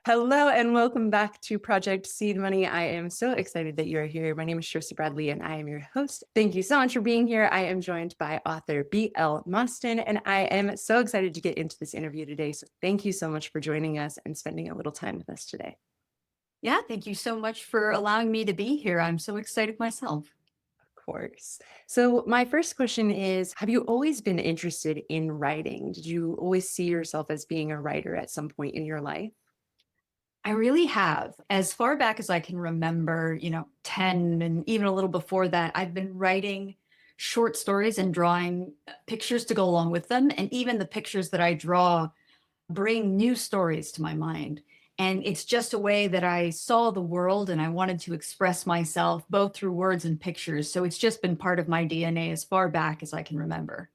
Hello and welcome back to Project Seed Money. I am so excited that you're here. My name is Sharissa Bradley and I am your host. Thank you so much for being here. I am joined by author B.L. Mostyn and I am so excited to get into this interview today. So thank you so much for joining us and spending a little time with us today. Yeah, thank you so much for allowing me to be here. I'm so excited myself. Of course. So my first question is, have you always been interested in writing? Did you always see yourself as being a writer at some point in your life? I really have. As far back as I can remember, 10 and even a little before that, I've been writing short stories and drawing pictures to go along with them. And even the pictures that I draw bring new stories to my mind. And it's just a way that I saw the world and I wanted to express myself both through words and pictures. So it's just been part of my DNA as far back as I can remember.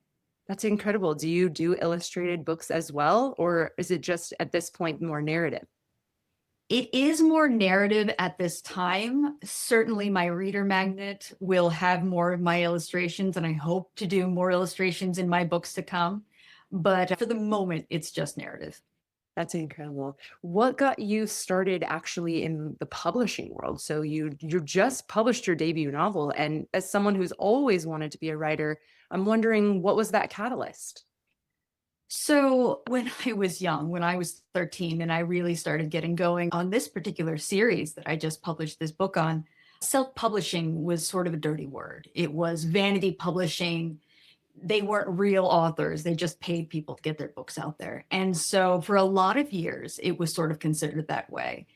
That's incredible. Do you do illustrated books as well, or is it just at this point more narrative? It is more narrative at this time. Certainly, my reader magnet will have more of my illustrations, and I hope to do more illustrations in my books to come. But for the moment, it's just narrative. That's incredible. What got you started actually in the publishing world? So you just published your debut novel, and as someone who's always wanted to be a writer, I'm wondering what was that catalyst? So, when I was young, when I was 13, and I really started getting going on this particular series that I just published this book on, self publishing was sort of a dirty word. It was vanity publishing. They weren't real authors. They just paid people to get their books out there. And so for a lot of years, it was sort of considered that way.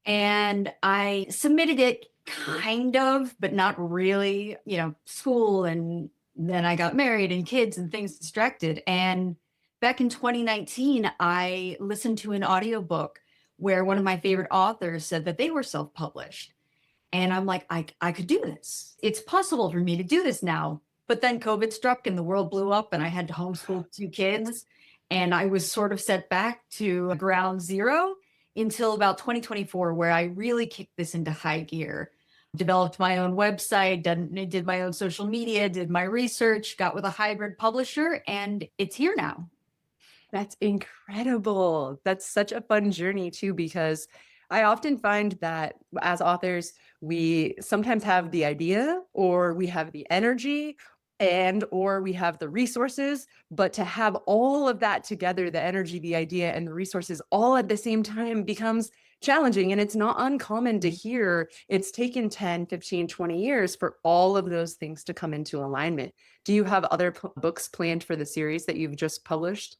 And I submitted it kind of, but not really, school. And then I got married and kids and things distracted. And back in 2019, I listened to an audiobook where one of my favorite authors said that they were self published. And I'm like, I could do this. It's possible for me to do this now. But then COVID struck and the world blew up, and I had to homeschool two kids. And I was sort of set back to ground zero until about 2024, where I really kicked this into high gear. Developed my own website, did my own social media, did my research, got with a hybrid publisher, and it's here now. That's incredible. That's such a fun journey too, because I often find that as authors, we sometimes have the idea or we have the energy and or we have the resources, but to have all of that together, the energy, the idea, and the resources all at the same time becomes challenging. And it's not uncommon to hear it's taken 10, 15, 20 years for all of those things to come into alignment. Do you have other books planned for the series that you've just published?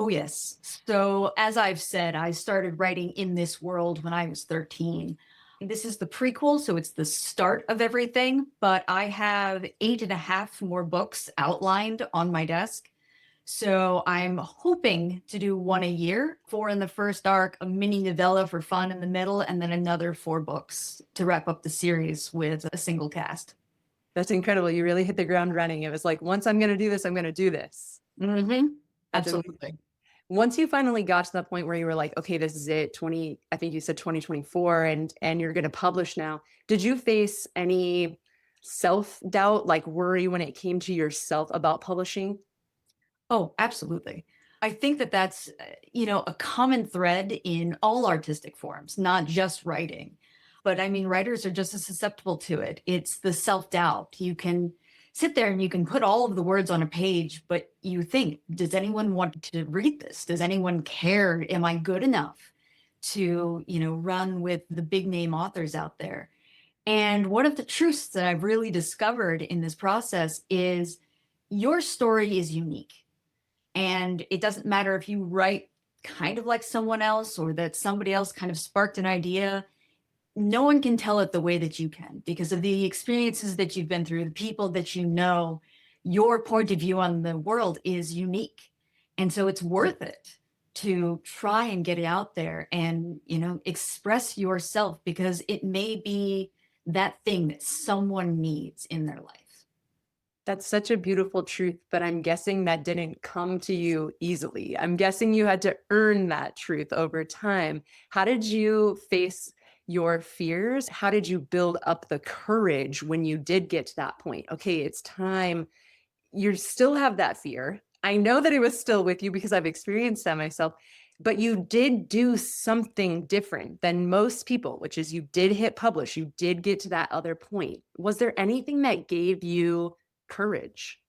Oh, yes. So, as I've said, I started writing in this world when I was 13. This is the prequel, so it's the start of everything, but I have eight and a half more books outlined on my desk. So, I'm hoping to do one a year, four in the first arc, a mini novella for fun in the middle, and then another four books to wrap up the series with a single cast. That's incredible. You really hit the ground running. It was like, once I'm going to do this, I'm going to do this. That's amazing. Absolutely. Once you finally got to the point where you were like, okay, this is it, 20, I think you said 2024 and you're going to publish now. Did you face any self-doubt, like worry when it came to yourself about publishing? Oh, absolutely. I think that that's, a common thread in all artistic forms, not just writing. But I mean, writers are just as susceptible to it. It's the self doubt. You can sit there and you can put all of the words on a page, but you think, does anyone want to read this? Does anyone care? Am I good enough to, run with the big name authors out there? And one of the truths that I've really discovered in this process is your story is unique, and it doesn't matter if you write kind of like someone else or that somebody else kind of sparked an idea. No one can tell it the way that you can because of the experiences that you've been through, the people that you know. Your point of view on the world is unique. And so it's worth it to try and get it out there and, express yourself because it may be that thing that someone needs in their life. That's such a beautiful truth, but I'm guessing that didn't come to you easily. I'm guessing you had to earn that truth over time. How did you face your fears? How did you build up the courage when you did get to that point? Okay, it's time. You still have that fear. I know that it was still with you because I've experienced that myself. but you did do something different than most people, which is you did hit publish. You did get to that other point. Was there anything that gave you courage?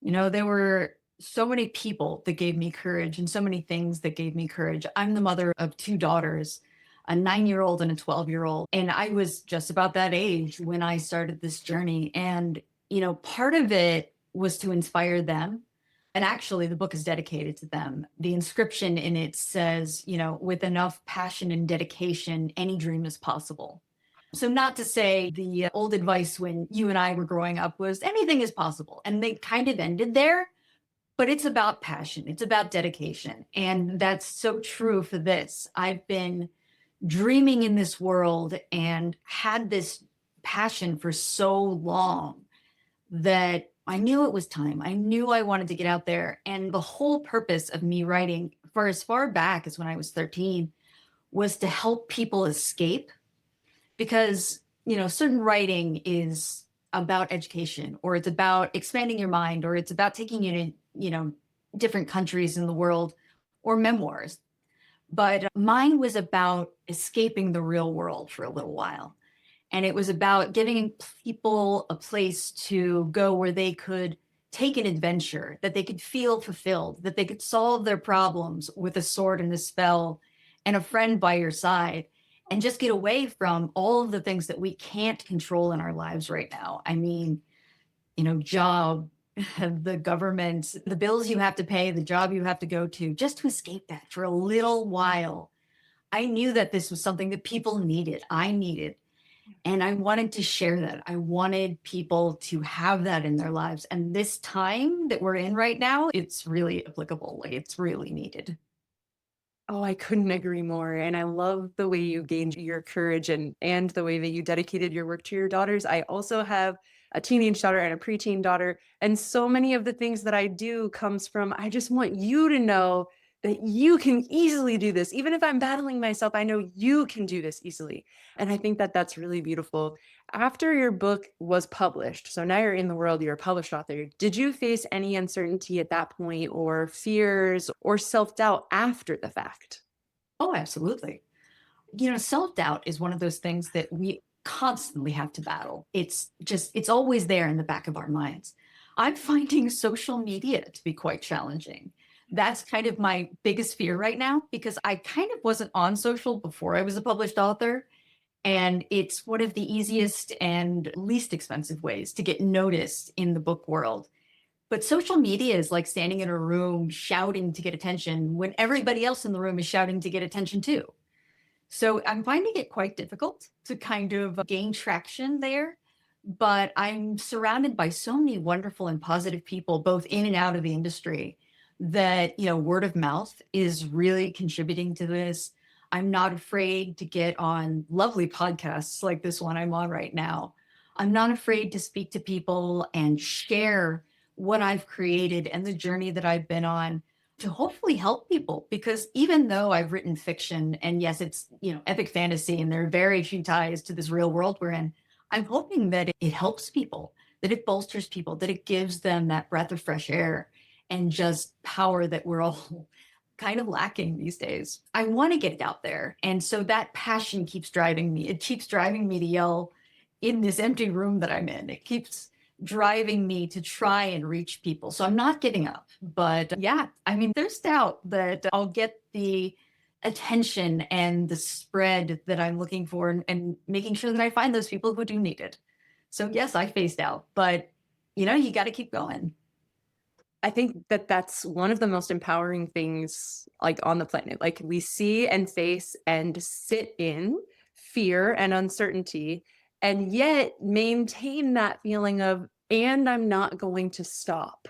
There were so many people that gave me courage and so many things that gave me courage. I'm the mother of two daughters, a 9-year-old and a 12-year-old. And I was just about that age when I started this journey. And, part of it was to inspire them. And actually, the book is dedicated to them. The inscription in it says, with enough passion and dedication, any dream is possible. So, not to say the old advice when you and I were growing up was anything is possible. And they kind of ended there, but it's about passion, it's about dedication. And that's so true for this. I've been dreaming in this world and had this passion for so long that I knew it was time. I knew I wanted to get out there. And the whole purpose of me writing for as far back as when I was 13 was to help people escape because certain writing is about education or it's about expanding your mind or it's about taking you to different countries in the world or memoirs, but mine was about escaping the real world for a little while, and it was about giving people a place to go where they could take an adventure, that they could feel fulfilled, that they could solve their problems with a sword and a spell and a friend by your side, and just get away from all of the things that we can't control in our lives right now. I mean, job, the government, the bills you have to pay, the job you have to go to, just to escape that for a little while. I knew that this was something that people needed. I needed. And I wanted to share that. I wanted people to have that in their lives. And this time that we're in right now, it's really applicable. Like it's really needed. Oh, I couldn't agree more. And I love the way you gained your courage and the way that you dedicated your work to your daughters. I also have a teenage daughter and a preteen daughter. And so many of the things that I do comes from I just want you to know that you can easily do this. Even if I'm battling myself, I know you can do this easily. And I think that that's really beautiful. After your book was published, so now you're in the world, you're a published author, did you face any uncertainty at that point or fears or self-doubt after the fact? Oh, absolutely. Self doubt is one of those things that we constantly have to battle. It's always there in the back of our minds. I'm finding social media to be quite challenging. That's kind of my biggest fear right now because I kind of wasn't on social before I was a published author. And it's one of the easiest and least expensive ways to get noticed in the book world. But social media is like standing in a room shouting to get attention when everybody else in the room is shouting to get attention too. So I'm finding it quite difficult to kind of gain traction there. But I'm surrounded by so many wonderful and positive people, both in and out of the industry, that, word of mouth is really contributing to this. I'm not afraid to get on lovely podcasts like this one I'm on right now. I'm not afraid to speak to people and share what I've created and the journey that I've been on to hopefully help people because even though I've written fiction and yes, it's, epic fantasy and there are very few ties to this real world we're in, I'm hoping that it helps people, that it bolsters people, that it gives them that breath of fresh air and just power that we're all kind of lacking these days. I want to get it out there. And so that passion keeps driving me. It keeps driving me to yell in this empty room that I'm in. It keeps driving me to try and reach people. So I'm not giving up. But yeah, I mean, there's doubt that I'll get the attention and the spread that I'm looking for and making sure that I find those people who do need it. So yes, I faced out, but you got to keep going. I think that that's one of the most empowering things like on the planet. Like we see and face and sit in fear and uncertainty and yet maintain that feeling of, and I'm not going to stop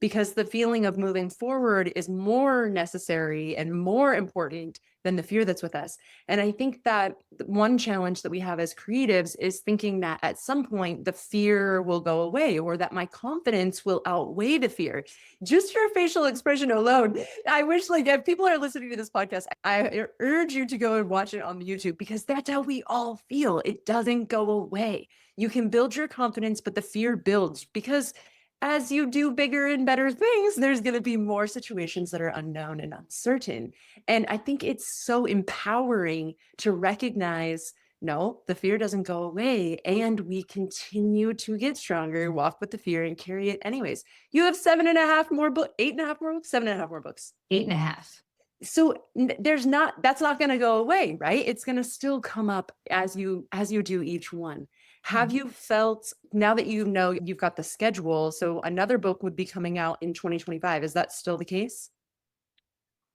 because the feeling of moving forward is more necessary and more important than the fear that's with us. And I think that one challenge that we have as creatives is thinking that at some point the fear will go away or that my confidence will outweigh the fear. Just your facial expression alone. I wish like if people are listening to this podcast, I urge you to go and watch it on YouTube because that's how we all feel. It doesn't go away. You can build your confidence, but the fear builds because as you do bigger and better things, there's going to be more situations that are unknown and uncertain. And I think it's so empowering to recognize no, the fear doesn't go away. And we continue to get stronger, walk with the fear, and carry it anyways. You have 7.5 more books, 8.5 more books, 7.5 more books. 8.5. So there's not, that's not going to go away, right? It's going to still come up as you do each one. Have you felt, now that you know you've got the schedule, so another book would be coming out in 2025, is that still the case?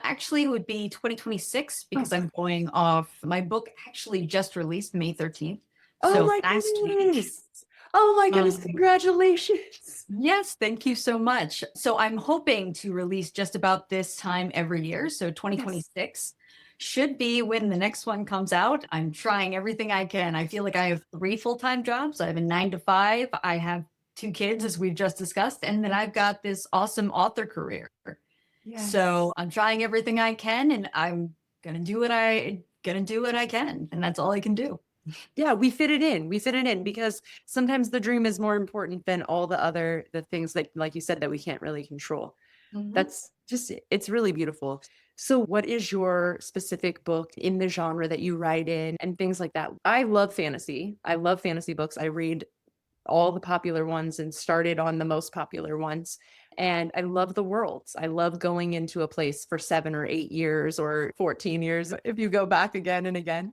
Actually, it would be 2026 Oh, because I'm going off. My book actually just released May 13th. oh So my last week. goodness. Oh my goodness, Um, congratulations. yes, thank you so much. So I'm hoping to release just about this time every year. So Yes. 2026 should be when the next one comes out. I'm trying everything I can. I feel like I have 3 full-time jobs. I have a 9 to 5. I have 2 kids, as we've just discussed, and then I've got this awesome author career. Yes. So I'm trying everything I can, and I'm gonna do what I can, and that's all I can do. Yeah, we fit it in. We fit it in because sometimes the dream is more important than all the things that, like you said, that we can't really control. Mhm. That's just, it's really beautiful. So what is your specific book in the genre that you write in and things like that? I love fantasy. I love fantasy books. I read all the popular ones and started on the most popular ones. And I love the worlds. I love going into a place for 7 or 8 years or 14 years if you go back again and again.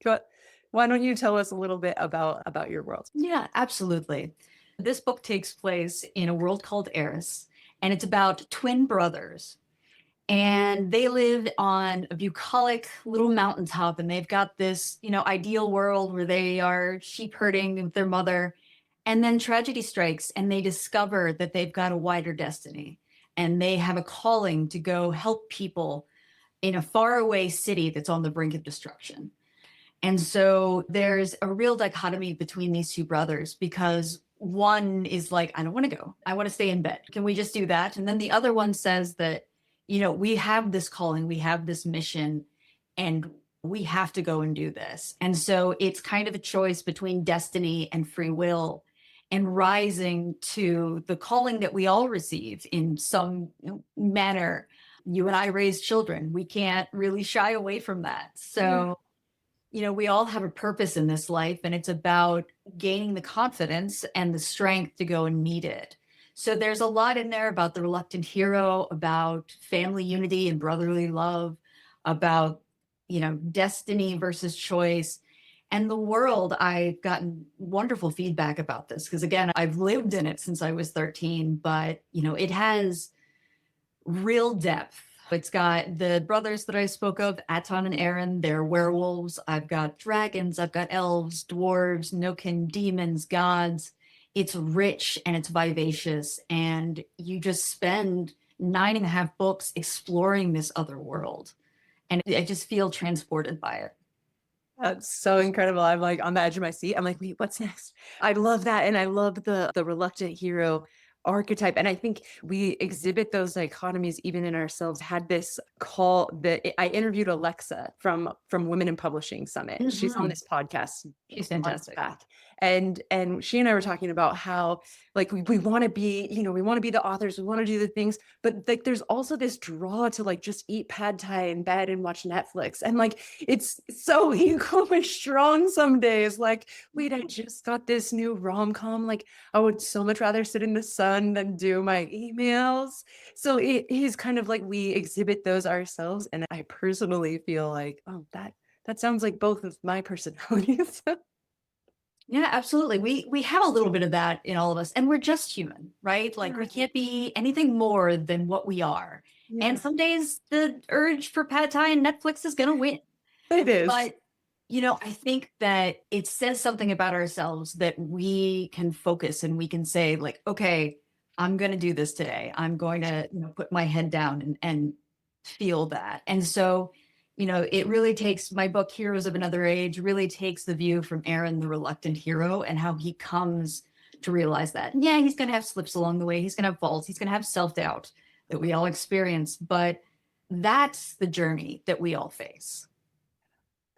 But why don't you tell us a little bit about your world? Yeah, absolutely. This book takes place in a world called Eris, and it's about twin brothers. And they live on a bucolic little mountaintop, and they've got this, ideal world where they are sheep herding with their mother. And then tragedy strikes, and they discover that they've got a wider destiny, and they have a calling to go help people in a faraway city that's on the brink of destruction. And so there's a real dichotomy between these two brothers because one is like, I don't want to go. I want to stay in bed. Can we just do that? And then the other one says that, we have this calling, we have this mission, and we have to go and do this. And so it's kind of a choice between destiny and free will and rising to the calling that we all receive in some manner. You and I raise children. We can't really shy away from that. Yeah. So we all have a purpose in this life, and it's about gaining the confidence and the strength to go and meet it. So there's a lot in there about the reluctant hero, about family unity and brotherly love, about, destiny versus choice. And the world, I've gotten wonderful feedback about this because, again, I've lived in it since I was 13, but, it has real depth. It's got the brothers that I spoke of, Aton and Aaron. They're werewolves. I've got dragons. I've got elves, dwarves, Noken, demons, gods. It's rich and it's vivacious. And you just spend 9.5 books exploring this other world. And I just feel transported by it. That's so incredible. I'm like on the edge of my seat. I'm like, wait, what's next? I love that. And I love the reluctant hero archetype. And I think we exhibit those dichotomies even in ourselves. Had this call that I interviewed Alexa from Women in Publishing Summit. She's on Mhm. this podcast She's months fantastic. back. And she and I were talking about how like we want to be, we want to be the authors, we want to do the things, but like there's also this draw to like just eat pad thai in bed and watch Netflix. And like it's so ego strong some days. Like, wait, I just got this new rom-com. Like, I would so much rather sit in the sun than do my emails. So it is kind of like we exhibit those ourselves. And I personally feel like, oh, that sounds like both of my personalities. Yeah, absolutely. We have a little bit of that in all of us, and we're just human, right? Like we Yeah. can't be anything more than what we are. And Yeah, some days the urge for pad thai and Netflix is going to win. it is. But I think that it says something about ourselves that we can focus and we can say like, okay, I'm going to do this today. I'm going to, put my head down and feel that. And so, it really takes my book, Heroes of Another Age, really takes the view from Aaron, the reluctant hero, and how he comes to realize that. Yeah, he's going to have slips along the way. He's going to have faults. He's going to have self doubt that we all experience. But that's the journey that we all face.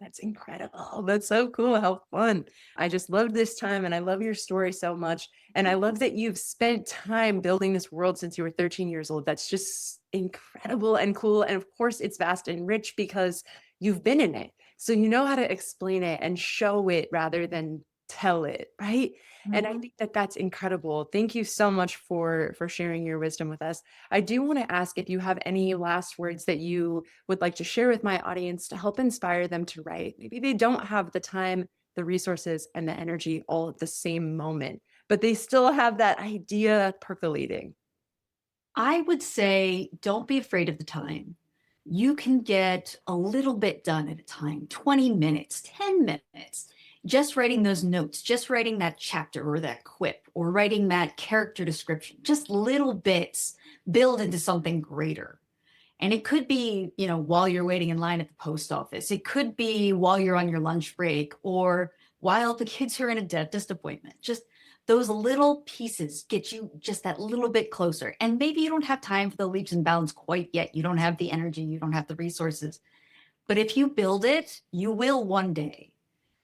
That's incredible. That's so cool. How fun. I just love this time and I love your story so much. And I love that you've spent time building this world since you were 13 years old. That's just incredible and cool. And of course, it's vast and rich because you've been in it. So you know how to explain it and show it rather than tell it, right? And I Mhm. think that that's incredible. Thank you so much for sharing your wisdom with us. I do want to ask if you have any last words that you would like to share with my audience to help inspire them to write. Maybe they don't have the time, the resources, and the energy all at the same moment, but they still have that idea percolating. I would say don't be afraid of the time. You can get a little bit done at a time, 20 minutes, 10 minutes, just writing those notes, just writing that chapter or that quip or writing that character description, just little bits build into something greater. And it could be, while you're waiting in line at the post office. It could be while you're on your lunch break or while the kids are in a dentist appointment. Just those little pieces get you just that little bit closer. And maybe you don't have time for the leaps and bounds quite yet. You don't have the energy, you don't have the resources. But if you build it, you will one day.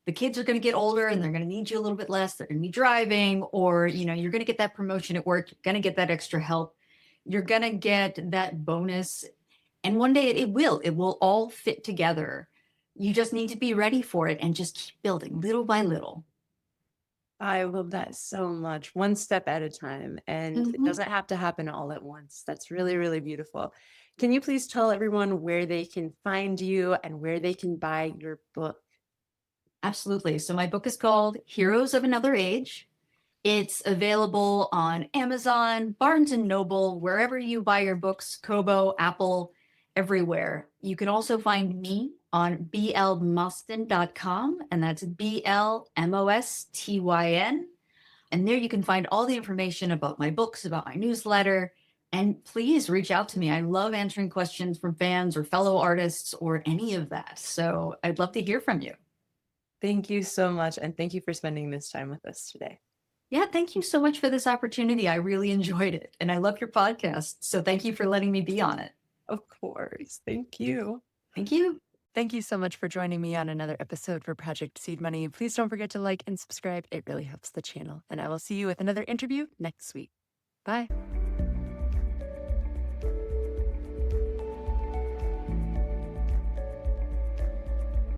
The kids are going to get older and they're going to need you a little bit less. They're going to be driving, or you're going to get that promotion at work. You're going to get that extra help. You're going to get that bonus, and one day it will all fit together. You just need to be ready for it and just keep building little by little. I love that so much. One step at a time. And it Mhm. doesn't have to happen all at once. That's really, really beautiful. Can you please tell everyone where they can find you and where they can buy your book? Absolutely. So my book is called Heroes of Another Age. It's available on Amazon, Barnes and Noble, wherever you buy your books, Kobo, Apple, everywhere. You can also find me on blmostyn.com, and that's BLMOSTYN. And there you can find all the information about my books, about my newsletter. And please reach out to me. I love answering questions from fans or fellow artists or any of that. So I'd love to hear from you. Thank you so much. And thank you for spending this time with us today. Yeah, thank you so much for this opportunity. I really enjoyed it. And I love your podcast. So thank you for letting me be on it. Of course. Thank you. Thank you. Thank you so much for joining me on another episode for Project Seed Money. Please don't forget to like and subscribe. It really helps the channel. And I will see you with another interview next week. Bye.